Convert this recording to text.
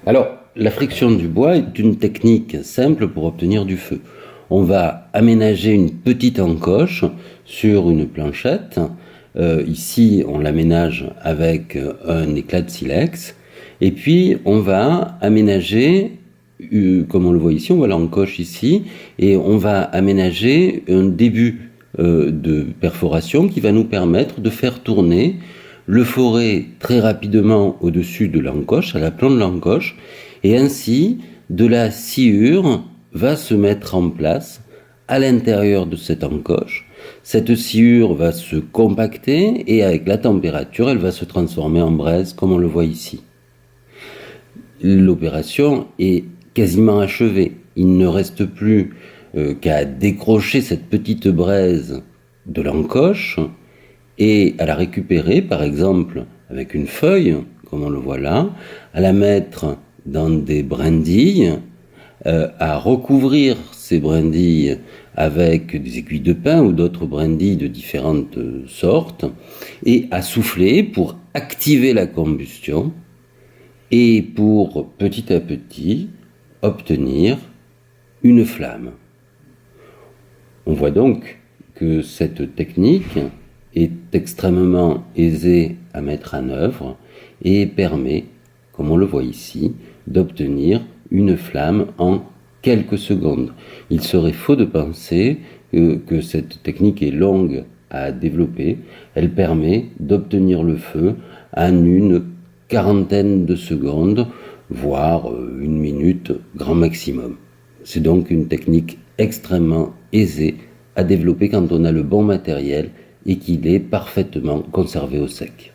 Alors, la friction du bois est une technique simple pour obtenir du feu. On va aménager une petite encoche sur une planchette. Ici, on l'aménage avec un éclat de silex. Et puis, on va aménager, comme on le voit ici, on voit l'encoche ici, et on va aménager un début de perforation qui va nous permettre de faire tourner le forer très rapidement au-dessus de l'encoche, à l'aplomb de l'encoche, et ainsi de la sciure va se mettre en place à l'intérieur de cette encoche. Cette sciure va se compacter et avec la température, elle va se transformer en braise comme on le voit ici. L'opération est quasiment achevée. Il ne reste plus qu'à décrocher cette petite braise de l'encoche et à la récupérer, par exemple, avec une feuille, comme on le voit là, à la mettre dans des brindilles, à recouvrir ces brindilles avec des aiguilles de pin ou d'autres brindilles de différentes sortes, et à souffler pour activer la combustion et pour petit à petit obtenir une flamme. On voit donc que cette technique est extrêmement aisée à mettre en œuvre et permet, comme on le voit ici, d'obtenir une flamme en quelques secondes. Il serait faux de penser que cette technique est longue à développer. Elle permet d'obtenir le feu en une quarantaine de secondes, voire une minute grand maximum. C'est donc une technique extrêmement aisée à développer quand on a le bon matériel et qu'il est parfaitement conservé au sec.